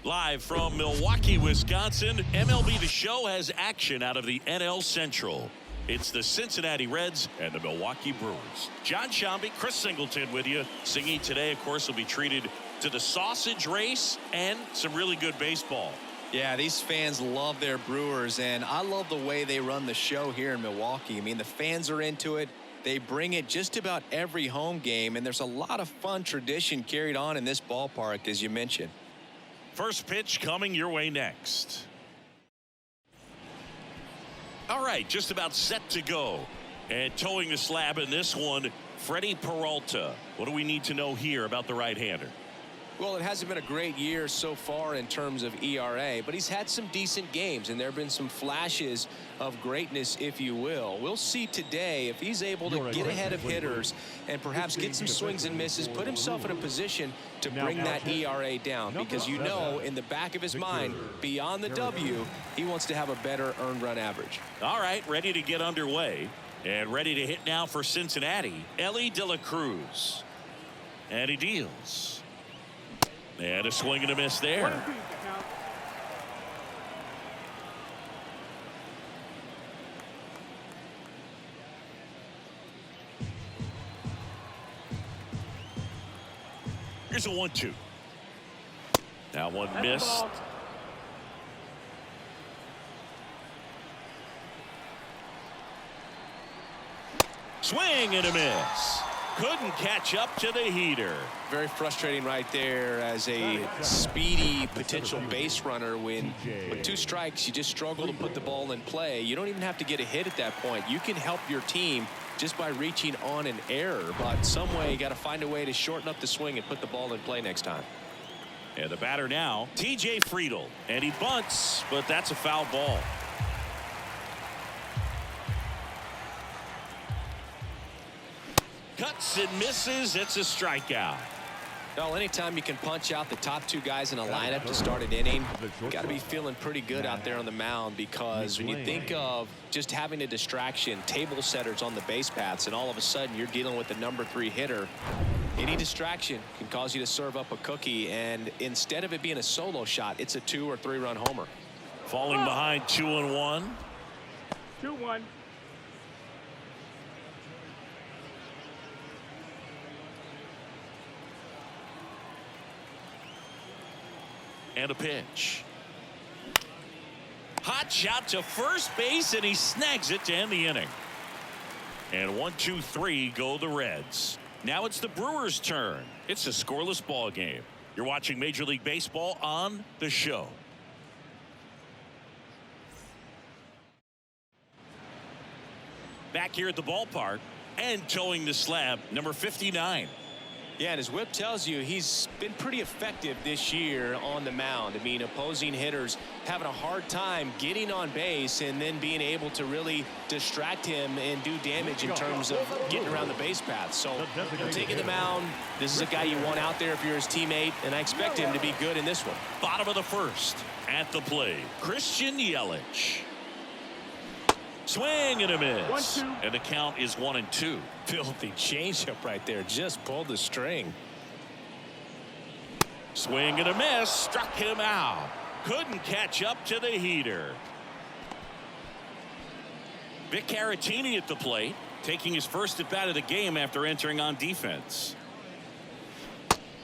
Live from Milwaukee, Wisconsin, MLB The Show has action out of the NL Central. It's the Cincinnati Reds and the Milwaukee Brewers. John Shambi, Chris Singleton with you. Singy today, of course, will be treated to the sausage race and some really good baseball. Yeah, these fans love their Brewers, and I love the way they run the show here in Milwaukee. I mean, the fans are into it. They bring it just about every home game, and there's a lot of fun tradition carried on in this ballpark, as you mentioned. First pitch coming your way next. All right, just about set to go. And towing the slab in this one, Freddie Peralta. What do we need to know here about the right-hander? Well, it hasn't been a great year so far in terms of ERA, but he's had some decent games, and there have been some flashes of greatness, if you will. We'll see today if he's able to get ahead of hitters and perhaps get some swings and misses, put himself in a position to bring that ERA down, because you know in the back of his mind, beyond the W, he wants to have a better earned run average. All right, ready to get underway and ready to hit now for Cincinnati, Ellie De La Cruz. And he deals. And a swing and a miss there. Here's a 1-2. Now one missed. Swing and a miss. Couldn't catch up to the heater. Very frustrating right there as a speedy potential base runner when with 2 strikes you just struggle to put the ball in play. You don't even have to get a hit at that point. You can help your team just by reaching on an error, but some way you got to find a way to shorten up the swing and put the ball in play next time. And the batter now, TJ Friedl, and he bunts, but that's a foul ball. Cuts and misses. It's a strikeout. Well, anytime you can punch out the top 2 guys in a lineup to start an inning, you got to be feeling pretty good out there on the mound, because when you think of just having a distraction, table setters on the base paths, and all of a sudden you're dealing with the number 3 hitter, any distraction can cause you to serve up a cookie, and instead of it being a solo shot, it's a 2 or 3 run homer. Falling behind 2-1. 2-1. And a pitch. Hot shot to first base, and he snags it to end the inning. And 1-2-3 go the Reds. Now it's the Brewers' turn. It's a scoreless ball game. You're watching Major League Baseball on The Show. Back here at the ballpark and towing the slab, number 59. Yeah, and his whip tells you he's been pretty effective this year on the mound. I mean, opposing hitters having a hard time getting on base and then being able to really distract him and do damage in terms of getting around the base path. So, taking the mound, this is a guy you want out there if you're his teammate, and I expect him to be good in this one. Bottom of the first. At the plate, Christian Yelich. Swing and a miss. 1-2. And the count is 1-2. Filthy changeup right there. Just pulled the string. Swing and a miss. Struck him out. Couldn't catch up to the heater. Vic Caratini at the plate, taking his first at bat of the game after entering on defense.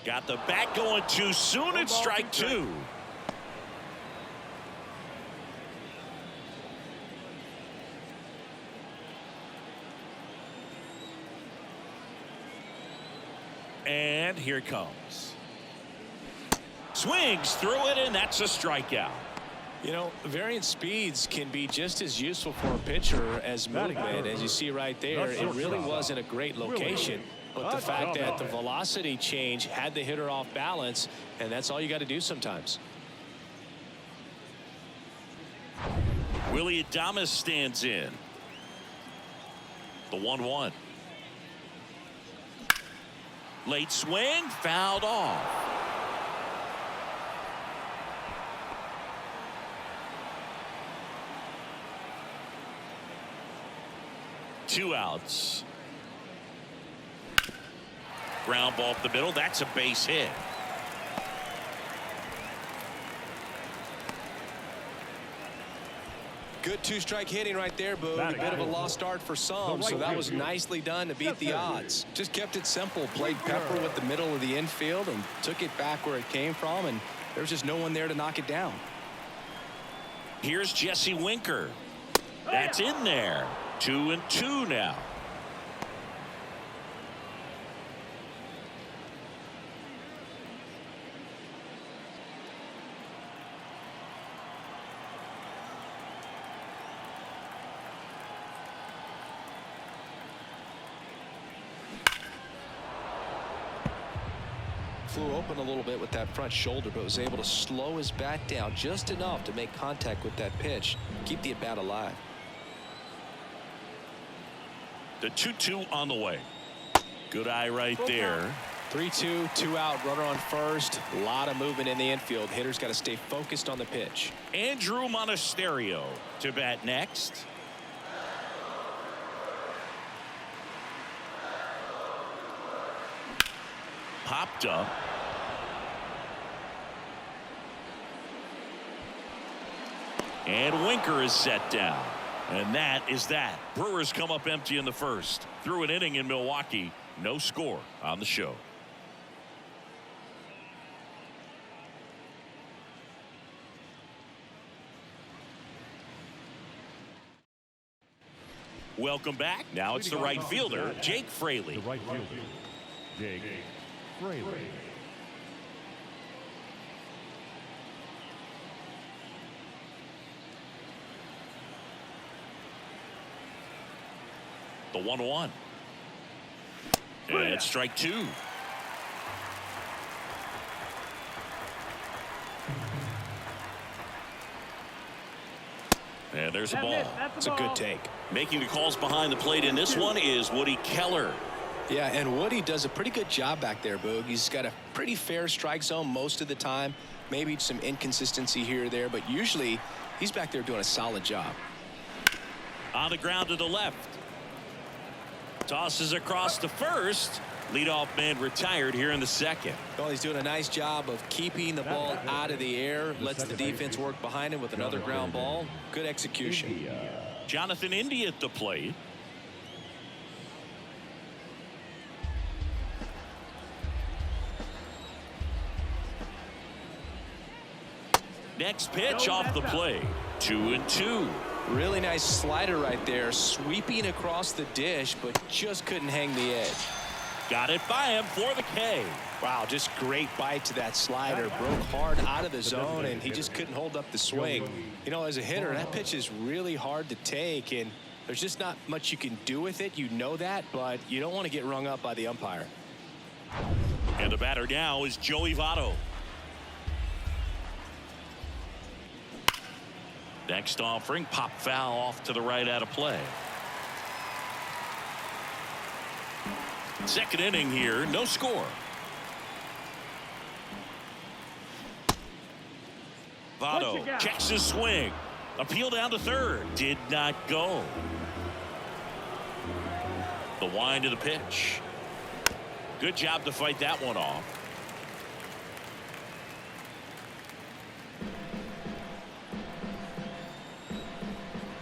Got the bat going too soon. It's strike 2. And here it comes. Swings through it, and that's a strikeout. You know, varying speeds can be just as useful for a pitcher as movement. As you see right there, it really wasn't a great location. But the fact that the velocity change had the hitter off balance, and that's all you got to do sometimes. Willie Adames stands in. The 1-1. Late swing, fouled off. Two outs. Ground ball up the middle. That's a base hit. Good two-strike hitting right there, Boog. A bit of a lost start for some, so that was nicely done to beat the odds. Just kept it simple. Played Pepper with the middle of the infield and took it back where it came from, and there's just no one there to knock it down. Here's Jesse Winker. That's in there. 2-2 now. Flew open a little bit with that front shoulder, but was able to slow his bat down just enough to make contact with that pitch, keep the at-bat alive. The 2-2 on the way. Good eye right there. 3-2, 2 out, runner on first. A lot of movement in the infield. Hitters got to stay focused on the pitch. Andrew Monasterio to bat next. Popped up. And Winker is set down. And that is that. Brewers come up empty in the first. Through an inning in Milwaukee. No score on the show. Welcome back. Now it's the right fielder, Jake Fraley. The right fielder, Jake Fraley. The 1-1. And strike two. And there's the ball. It's a good take. Making the calls behind the plate in this one is Woody Keller. Yeah, and Woody does a pretty good job back there, Boog. He's got a pretty fair strike zone most of the time. Maybe some inconsistency here or there, but usually he's back there doing a solid job. On the ground to the left. Tosses across to first. Leadoff man retired here in the second. Well, he's doing a nice job of keeping the ball out of the air. Lets the defense work behind him with another ground ball. Good execution. Jonathan India at the plate. Next pitch off the plate. 2-2. Really nice slider right there, sweeping across the dish, but just couldn't hang the edge. Got it by him for the K. Wow, just great bite to that slider. Broke hard out of the zone, and he just couldn't hold up the swing. You know, as a hitter, that pitch is really hard to take, and there's just not much you can do with it. You know that, but you don't want to get rung up by the umpire. And the batter now is Joey Votto. Next offering, pop foul off to the right out of play. Second inning here, no score. Votto checks his swing. Appeal down to third. Did not go. The wind of the pitch. Good job to fight that one off.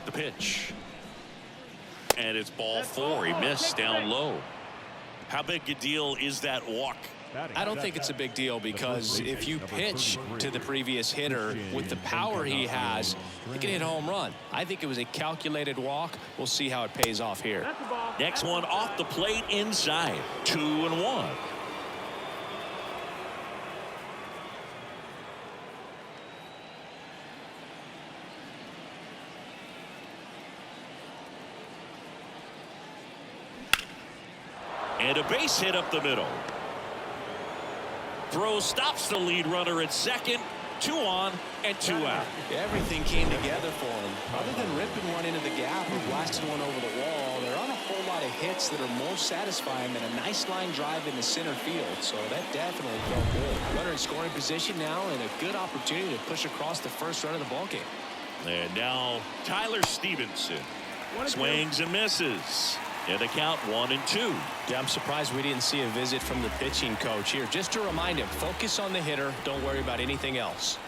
The pitch. And it's ball four. He missed down low. How big a deal is that walk? I don't think it's a big deal, because if you pitch to the previous hitter with the power he has, he can hit a home run. I think it was a calculated walk. We'll see how it pays off here. Next one off the plate inside. 2-1. And a base hit up the middle. Throw stops the lead runner at second. 2 on and 2 out. Everything came together for him. Other than ripping one into the gap or blasting one over the wall, there aren't a whole lot of hits that are more satisfying than a nice line drive into center field. So that definitely felt good. Runner in scoring position now, and a good opportunity to push across the first run of the ballgame. And now Tyler Stevenson swings and misses. And the count 1-2. Yeah, I'm surprised we didn't see a visit from the pitching coach here. Just to remind him, focus on the hitter. Don't worry about anything else.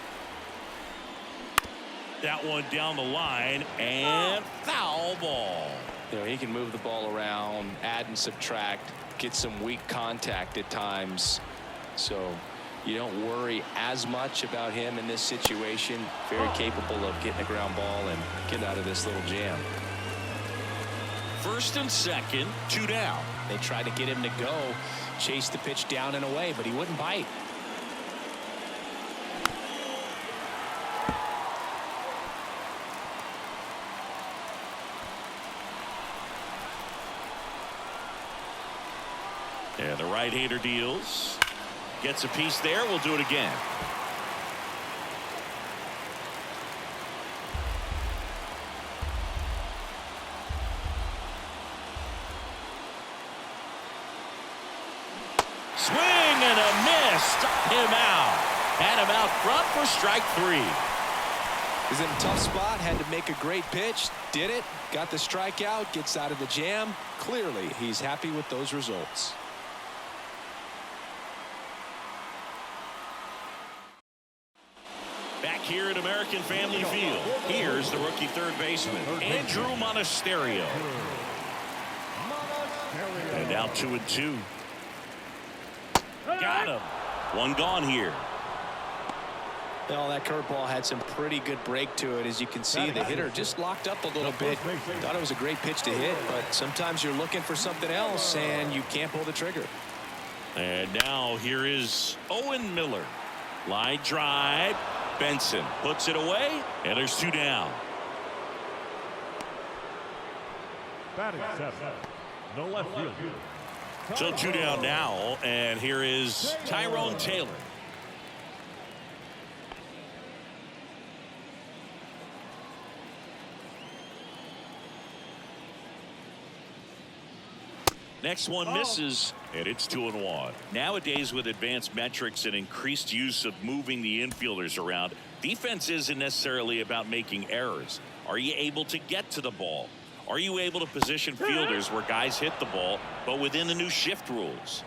that one down the line, and foul ball. You know, he can move the ball around, add and subtract, get some weak contact at times. So you don't worry as much about him in this situation. Very capable of getting a ground ball and getting out of this little jam. First and second, 2 down. They tried to get him to go, chase the pitch down and away, but he wouldn't bite. And the right-hander deals. Gets a piece there. We'll do it again. Swing and a miss. Struck him out. Had him out front for strike 3. He's in a tough spot. Had to make a great pitch. Did it. Got the strikeout. Gets out of the jam. Clearly, he's happy with those results. Back here at American Family Field, here's the rookie third baseman, Andrew Monasterio. And now 2-2. Got him. One gone here. Well, that curveball had some pretty good break to it. As you can see, the hitter just locked up a little bit. Thought it was a great pitch to hit, but sometimes you're looking for something else and you can't pull the trigger. And now here is Owen Miller. Line drive. Benson puts it away, and there's 2 down. Batting 7. No left field. So 2 down now, and here is Tyrone Taylor. Next one misses, and it's 2-1. Nowadays, with advanced metrics and increased use of moving the infielders around, defense isn't necessarily about making errors. Are you able to get to the ball? Are you able to position fielders where guys hit the ball, but within the new shift rules?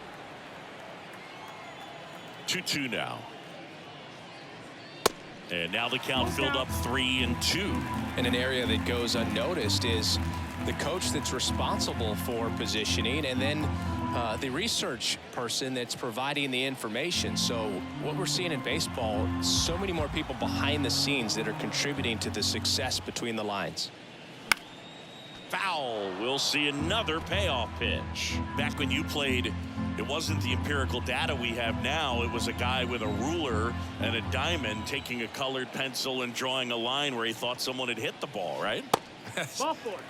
2-2 now. And now the count filled up 3-2. And an area that goes unnoticed is the coach that's responsible for positioning, and then the research person that's providing the information. So what we're seeing in baseball, so many more people behind the scenes that are contributing to the success between the lines. Foul. We'll see another payoff pitch. Back when you played, it wasn't the empirical data we have now. It was a guy with a ruler and a diamond taking a colored pencil and drawing a line where he thought someone had hit the ball, right?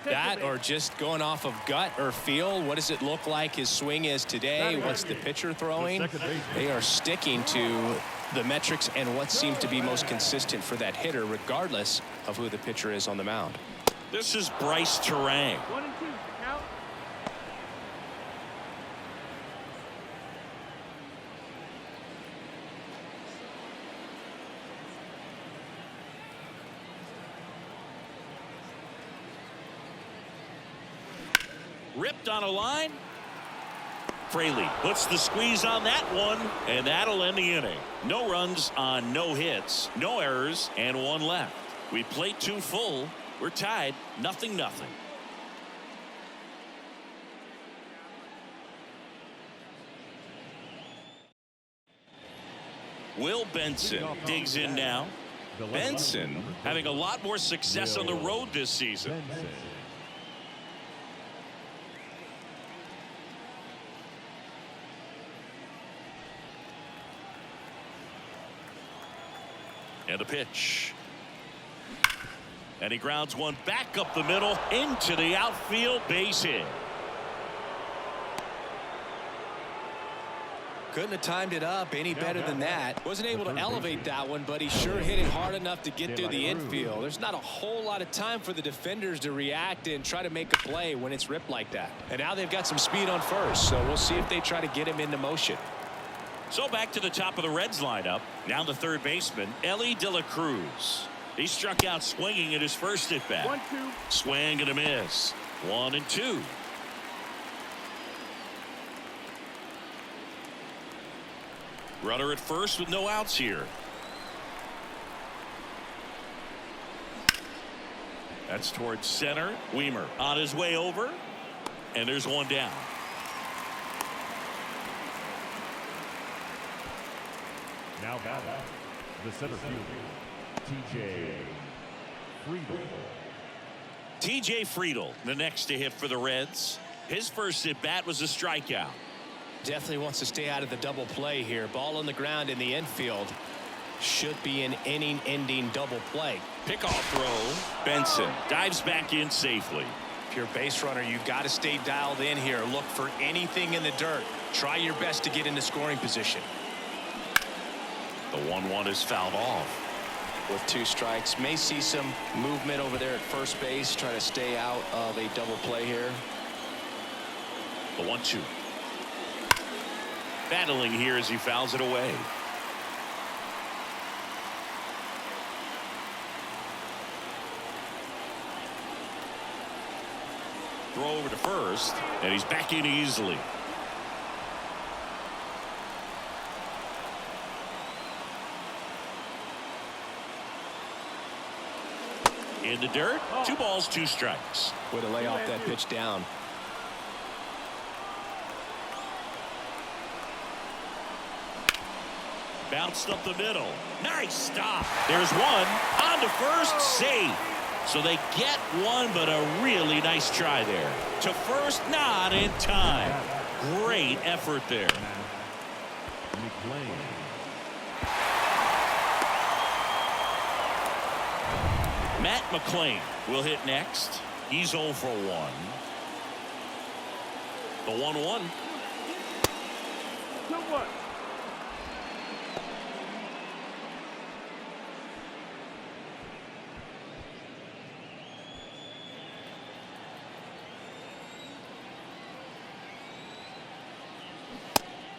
That, or just going off of gut or feel. What does it look like his swing is today? What's the pitcher throwing? They are sticking to the metrics and what seems to be most consistent for that hitter, regardless of who the pitcher is on the mound. This is Bryce Terang. 1-2, count. Ripped on a line. Fraley puts the squeeze on that one, and that'll end the inning. No runs on no hits, no errors, and 1 left. We played 2 full. We're tied, 0-0. Will Benson digs in now. Benson having a lot more success on the road this season. And the pitch. And he grounds one back up the middle into the outfield, base hit. Couldn't have timed it up any better than that. Wasn't able to elevate that one, but he sure hit it hard enough to get through the infield. There's not a whole lot of time for the defenders to react and try to make a play when it's ripped like that. And now they've got some speed on first, so we'll see if they try to get him into motion. So back to the top of the Reds lineup. Now the third baseman, Ellie De La Cruz. He struck out swinging at his first at bat. 1-2. Swing and a miss. 1-2. Runner at first with no outs here. That's towards center. Weimer on his way over. And there's one down. Now batting, the center fielder, T.J. Friedel. T.J. Friedel, the next to hit for the Reds. His first at bat was a strikeout. Definitely wants to stay out of the double play here. Ball on the ground in the infield. Should be an inning-ending double play. Pickoff throw. Benson dives back in safely. If you're a base runner, you've got to stay dialed in here. Look for anything in the dirt. Try your best to get into scoring position. The 1-1 is fouled off. With 2 strikes, may see some movement over there at first base. Try to stay out of a double play here. The 1-2. Battling here as he fouls it away. Throw over to first, and he's back in easily. In the dirt. 2 balls, 2 strikes. Way to lay off that pitch down. Bounced up the middle. Nice stop. There's one on to first, safe. So they get one, but a really nice try there. To first, not in time. Great effort there. Matt McClain will hit next. He's 0 for 1. The 1-1.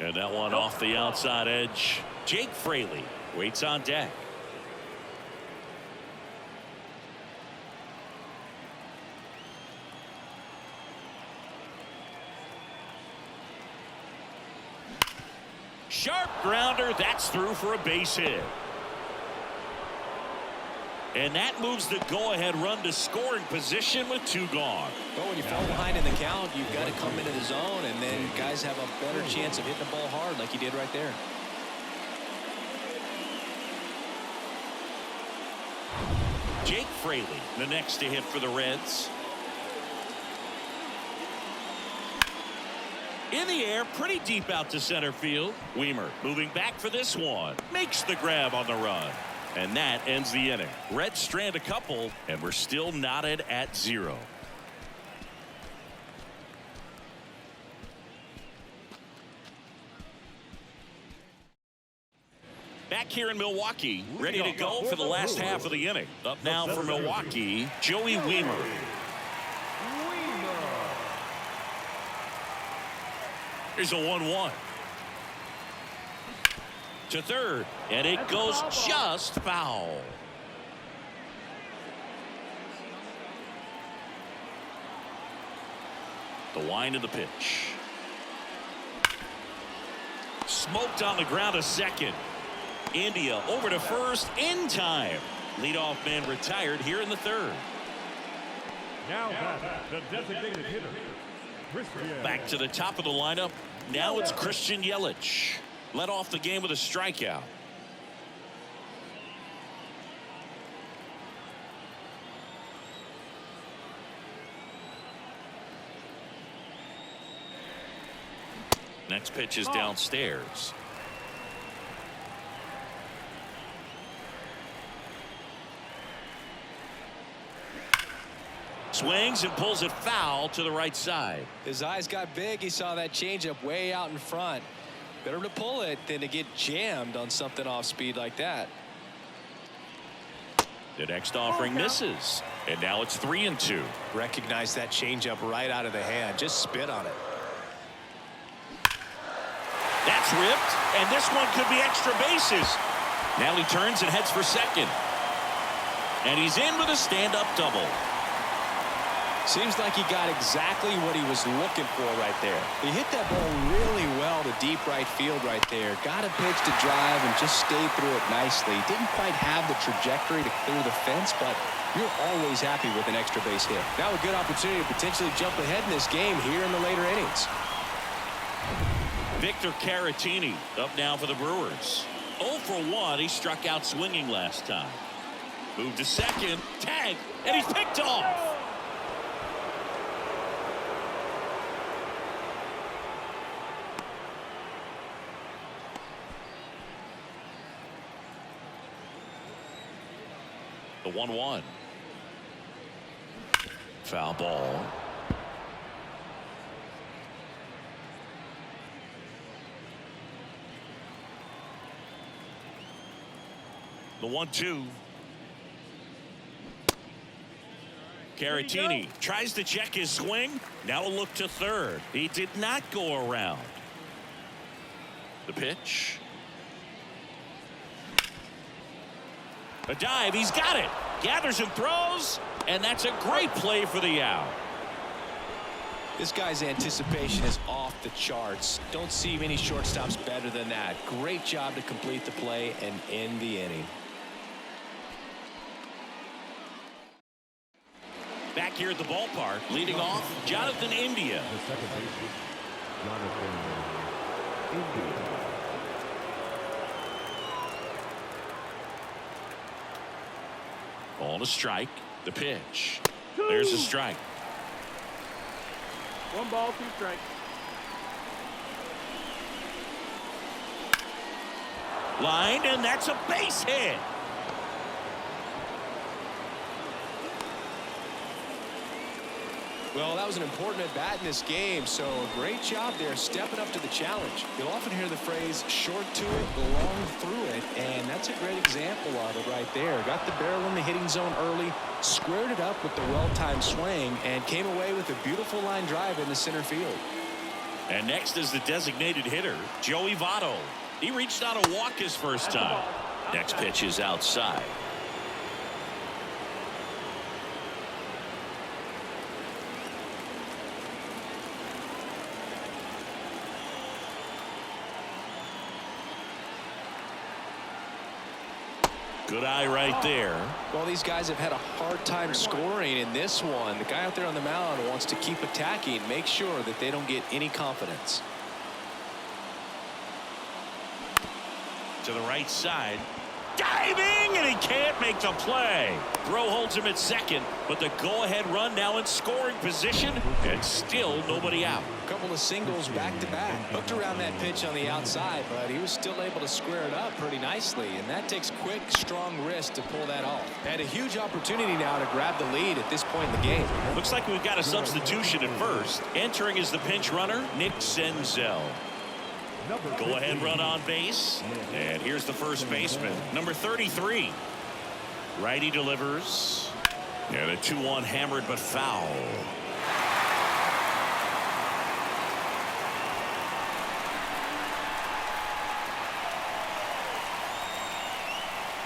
And that one off the outside edge. Jake Fraley waits on deck. Sharp grounder. That's through for a base hit. And that moves the go-ahead run to scoring position with 2 gone. But when you fall behind in the count, you've got to come into the zone, and then guys have a better chance of hitting the ball hard like he did right there. Jake Fraley, the next to hit for the Reds. In the air, pretty deep out to center field. Weimer moving back for this one. Makes the grab on the run. And that ends the inning. Reds strand a couple, and we're still knotted at 0. Back here in Milwaukee, ready to go for the last half of the inning. Up now for Milwaukee, Joey Weimer. Here's a 1-1. To third, and it goes just foul. The wind of the pitch. Smoked on the ground to second. India over to first in time. Leadoff man retired here in the 3rd. Now the designated hitter. Back to the top of the lineup. Now it's Christian Yelich. Led off the game with a strikeout. Next pitch is downstairs. Swings and pulls it foul to the right side. His eyes got big. He saw that changeup way out in front. Better to pull it than to get jammed on something off speed like that. The next offering misses. And now it's 3-2. Recognize that changeup right out of the hand. Just spit on it. That's ripped. And this one could be extra bases. Now he turns and heads for second. And he's in with a stand-up double. Seems like he got exactly what he was looking for right there. He hit that ball really well to deep right field right there. Got a pitch to drive and just stayed through it nicely. Didn't quite have the trajectory to clear the fence, but you're always happy with an extra base hit. Now a good opportunity to potentially jump ahead in this game here in the later innings. Victor Caratini up now for the Brewers. 0 for 1. He struck out swinging last time. Moved to second. Tag. And he's picked off. The 1-1. Foul ball. The 1-2. Caratini tries to check his swing. Now a look to third. He did not go around. The pitch. A dive. He's got it. Gathers and throws. And that's a great play for the out. This guy's anticipation is off the charts. Don't see many shortstops better than that. Great job to complete the play and end the inning. Back here at the ballpark, leading off, Jonathan India. The second baseman, Jonathan India. On a strike. The pitch. There's a strike. 1 ball, 2 strikes. Line, and that's a base hit. Well, that was an important at-bat in this game, so a great job there stepping up to the challenge. You'll often hear the phrase short to it, long through it, and that's a great example of it right there. Got the barrel in the hitting zone early, squared it up with the well-timed swing, and came away with a beautiful line drive in the center field. And next is the designated hitter, Joey Votto. He reached out a walk his first time. Next pitch is outside. Good eye right there. Well, these guys have had a hard time scoring in this one. The guy out there on the mound wants to keep attacking, make sure that they don't get any confidence. To the right side. Diving, and he can't make the play. Throw holds him at second, but the go-ahead run now in scoring position, and still nobody out. A couple of singles back-to-back. Hooked around that pitch on the outside, but he was still able to square it up pretty nicely, and that takes quick, strong wrist to pull that off. Had a huge opportunity now to grab the lead at this point in the game. Looks like we've got a substitution at first. Entering is the pinch runner, Nick Senzel. Go ahead run on base. And here's the first baseman, number 33. Righty delivers. And a 2-1 hammered but foul.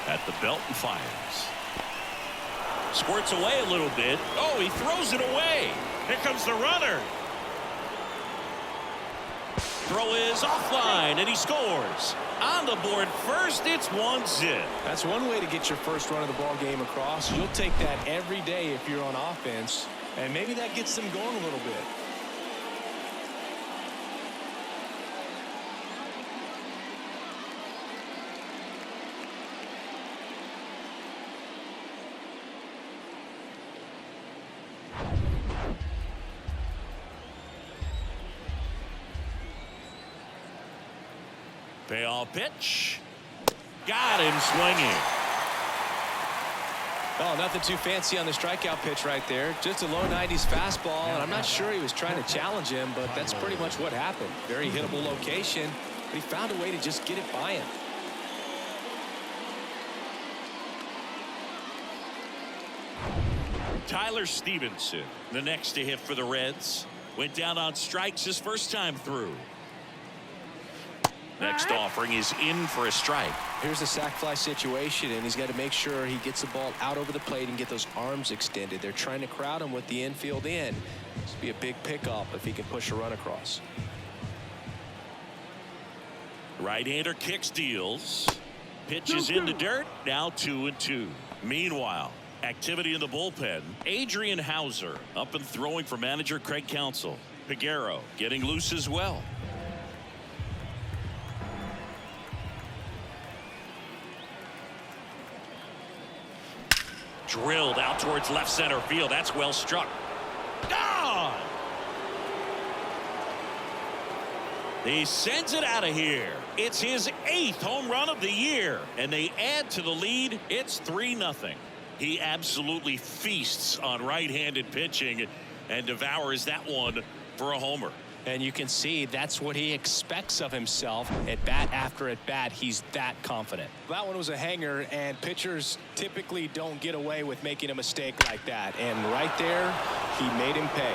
At the belt and fires. Squirts away a little bit. Oh, he throws it away. Here comes the runner. Throw is offline, and he scores. On the board first, it's 1-0. That's one way to get your first run of the ball game across. You'll take that every day if you're on offense, and maybe that gets them going a little bit. Payoff pitch. Got him swinging. Oh, nothing too fancy on the strikeout pitch right there. Just a low 90s fastball, and I'm not sure he was trying to challenge him, but that's pretty much what happened. Very hittable location, but he found a way to just get it by him. Tyler Stevenson, the next to hit for the Reds. Went down on strikes his first time through. Next offering is in for a strike. Here's the sac fly situation, and he's got to make sure he gets the ball out over the plate and get those arms extended. They're trying to crowd him with the infield in. This would be a big pickup if he can push a run across. Right-hander kicks, deals. Pitches in the dirt. Now 2-2. Meanwhile, activity in the bullpen. Adrian Hauser up and throwing for manager Craig Counsell. Peguero getting loose as well. Drilled out towards left center field. That's well struck. Gone! He sends it out of here. It's his 8th home run of the year, and they add to the lead. It's 3-0. He absolutely feasts on right-handed pitching and devours that one for a homer. And you can see that's what he expects of himself at bat after at bat. He's that confident. That one was a hanger, and pitchers typically don't get away with making a mistake like that. And right there, he made him pay.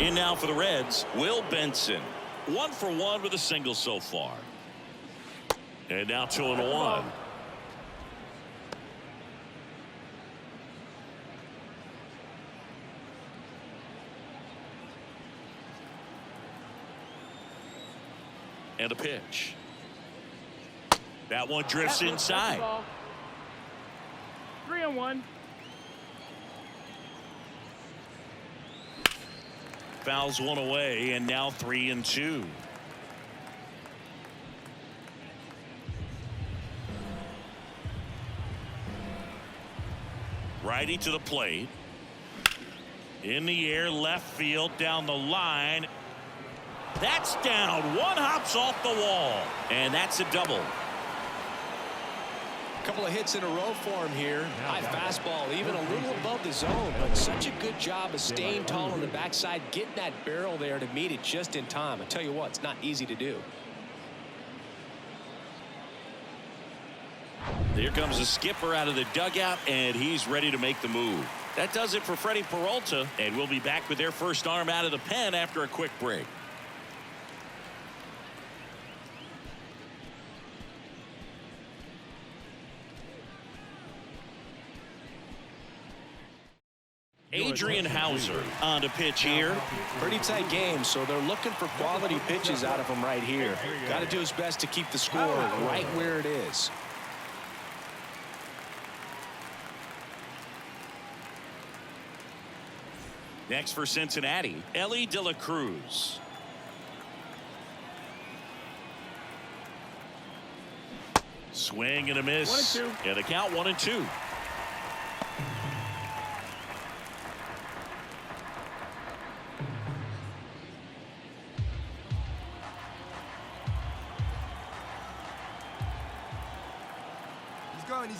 In now for the Reds, Will Benson. 1 for 1 with a single so far. And now 2-1. And a pitch. That one drifts inside. 3-1. Fouls one away, and now 3-2. Righty to the plate. In the air, left field, down the line. That's down. One hops off the wall, and that's a double. A couple of hits in a row for him here. High fastball, even a little above the zone, but such a good job of staying tall on the backside, getting that barrel there to meet it just in time. I tell you what, it's not easy to do. Here comes the skipper out of the dugout, and he's ready to make the move. That does it for Freddie Peralta, and we'll be back with their first arm out of the pen after a quick break. Adrian Hauser on to pitch here. Pretty tight game, so they're looking for quality pitches out of him right here. Got to do his best to keep the score right where it is. Next for Cincinnati, Ellie De La Cruz. Swing and a miss. 1-2. And the count 1-2.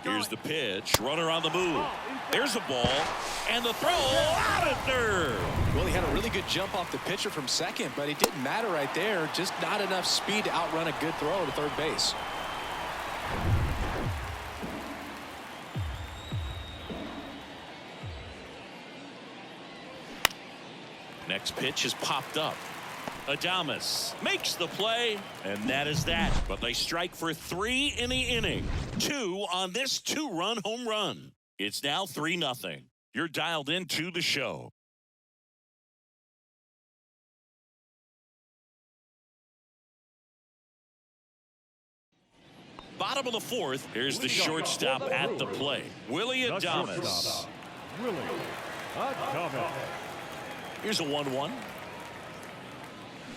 Here's the pitch. Runner on the move. There's a ball. And the throw out at third. Well, he had a really good jump off the pitcher from second, but it didn't matter right there. Just not enough speed to outrun a good throw to third base. Next pitch is popped up. Adames makes the play, and that is that. But they strike for 3 in the inning. 2 on this 2-run home run. It's now 3-0. You're dialed into the show. Bottom of the 4th. Here's the shortstop at the plate. Willie Adames. Willie Adames. Here's a 1-1.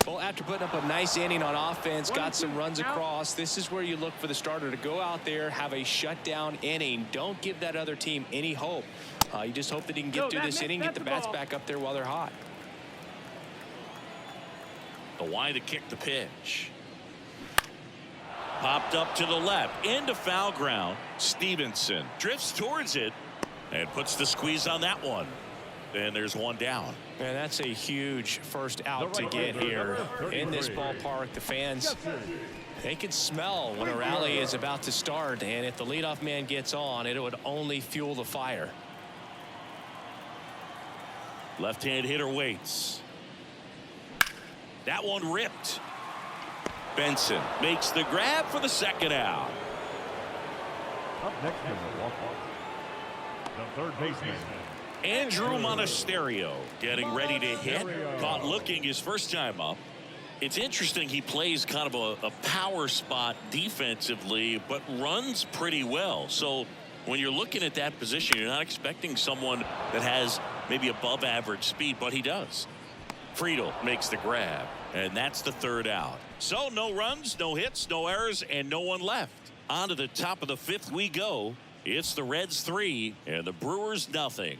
Well, after putting up a nice inning on offense, got some runs across, this is where you look for the starter to go out there, have a shutdown inning. Don't give that other team any hope. You just hope that he can get through this inning, get the bats back up there while they're hot. The wide to kick the pitch. Popped up to the left, into foul ground. Stevenson drifts towards it and puts the squeeze on that one. And there's one down. And that's a huge first out to get here in this ballpark. The fans, they can smell when a rally is about to start, and if the leadoff man gets on, it would only fuel the fire. Left-hand hitter waits. That one ripped. Benson makes the grab for the second out. Up next is Milwaukee, the third baseman, Andrew Monasterio getting ready to hit. Caught looking his first time up. It's interesting, he plays kind of a power spot defensively, but runs pretty well. So when you're looking at that position, you're not expecting someone that has maybe above average speed, but he does. Friedel makes the grab, and that's the third out. So no runs, no hits, no errors, and no one left. On to the top of the fifth we go. It's the Reds 3 and the Brewers nothing.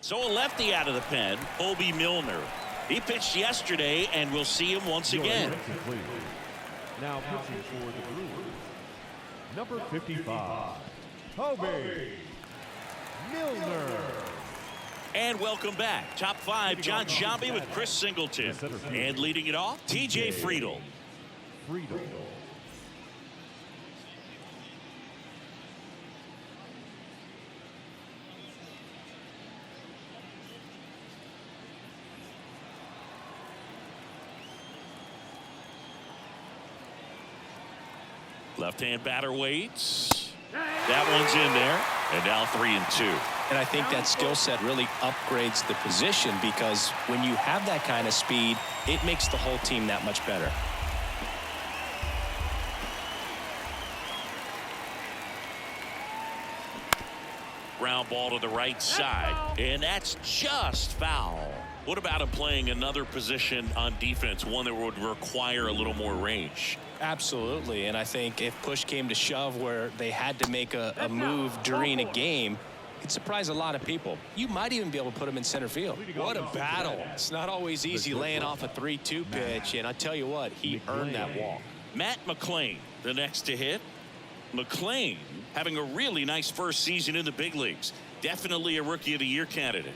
So a lefty out of the pen, Obi Milner. He pitched yesterday, and we'll see him once again. Now pitching for the Brewers, number 55, Obi Milner. And welcome back. Top five, John Shambi with Chris Singleton. And leading it off, TJ Friedel. Left-hand batter waits. That one's in there. And now 3-2. And I think that skill set really upgrades the position, because when you have that kind of speed, it makes the whole team that much better. Ground ball to the right side. And that's just foul. What about him playing another position on defense, one that would require a little more range? Absolutely. And I think if push came to shove where they had to make a move during a game, it'd surprise a lot of people. You might even be able to put him in center field. What a battle. It's not always easy laying off a 3-2 pitch, and I tell you what, he earned that walk. Matt McClain, the next to hit. McClain having a really nice first season in the big leagues. Definitely a Rookie of the Year candidate.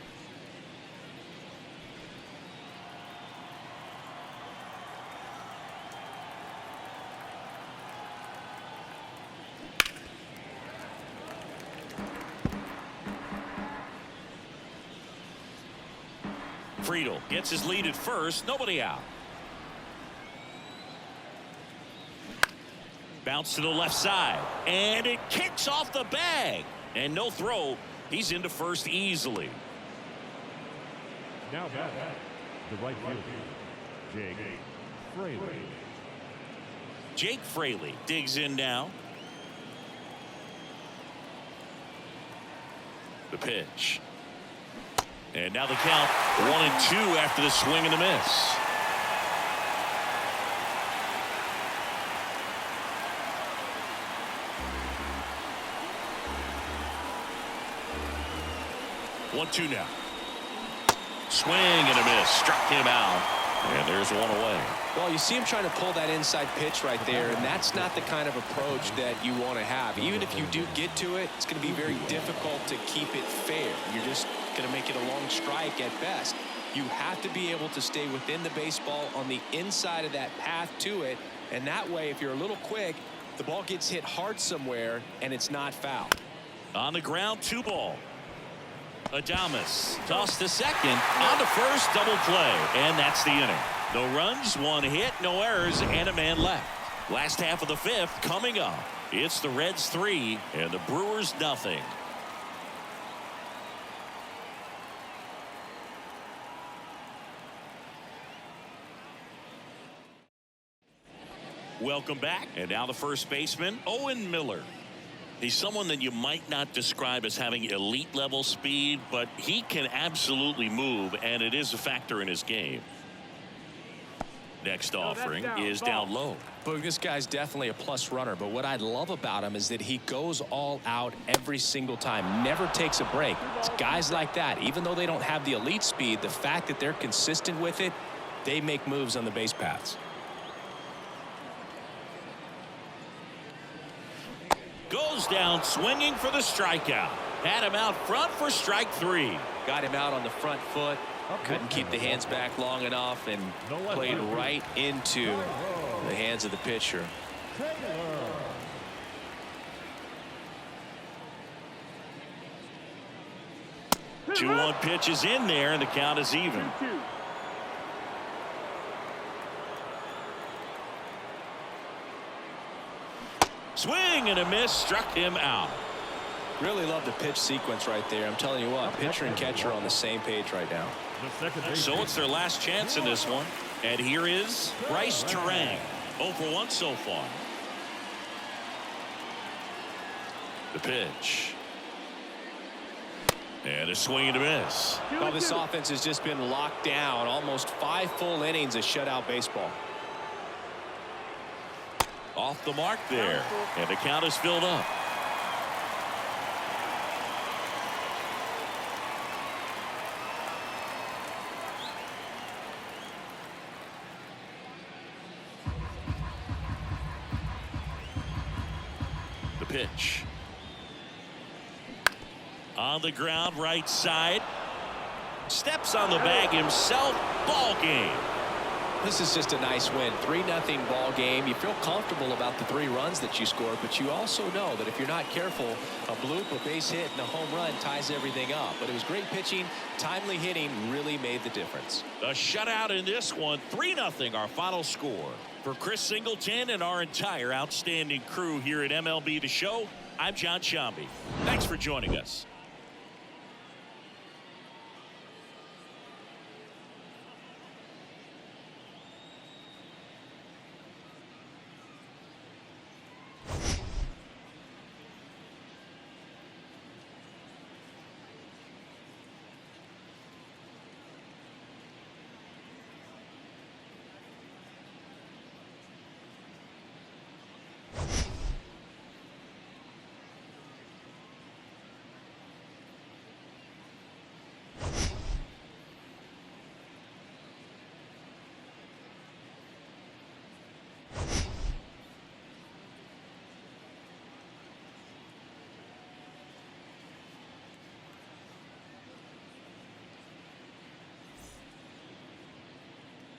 Friedel gets his lead at first. Nobody out. Bounce to the left side. And it kicks off the bag. And no throw. He's into first easily. Now back, the right fielder, Jake Fraley. Jake Fraley digs in now. The pitch. And now the count 1-2 after the swing and the miss. One-two now. Swing and a miss. Struck him out. And there's one away. Well, you see him trying to pull that inside pitch right there, and that's not the kind of approach that you want to have. Even if you do get to it, it's going to be very difficult to keep it fair. You're just going to make it a long strike at best. You have to be able to stay within the baseball on the inside of that path to it, and that way, if you're a little quick, the ball gets hit hard somewhere, and it's not foul. On the ground, 2-ball. Adames tossed to second, on to first, double play, and that's the inning. No runs, one hit, no errors, and a man left. Last half of the fifth coming up. It's the Reds 3 and the Brewers nothing. Welcome back, and now the first baseman, Owen Miller. He's someone that you might not describe as having elite level speed, but he can absolutely move, and it is a factor in his game. Next offering is down low. But this guy's definitely a plus runner, but what I love about him is that he goes all out every single time, never takes a break. It's guys like that, even though they don't have the elite speed, the fact that they're consistent with it, they make moves on the base paths. Goes down swinging for the strikeout. Had him out front for strike 3. Got him out on the front foot. Couldn't keep the hands back long enough and played right into the hands of the pitcher. 2-1 pitch is in there, and the count is even. Swing and a miss, struck him out. Really love the pitch sequence right there. I'm telling you what, pitcher and catcher on the same page right now. So it's their last chance in this one. And here is Bryce Terang. 0 for 1 so far. The pitch. And a swing and a miss. Well, this offense has just been locked down. Almost 5 full innings of shutout baseball. Off the mark there. And the count is filled up. The pitch. On the ground, right side. Steps on the bag himself. Ball game. This is just a nice win. 3-0 ball game. You feel comfortable about the 3 runs that you scored, but you also know that if you're not careful, a bloop, a base hit, and a home run ties everything up. But it was great pitching. Timely hitting really made the difference. A shutout in this one. 3-0 our final score. For Chris Singleton and our entire outstanding crew here at MLB The Show, I'm John Shambi. Thanks for joining us.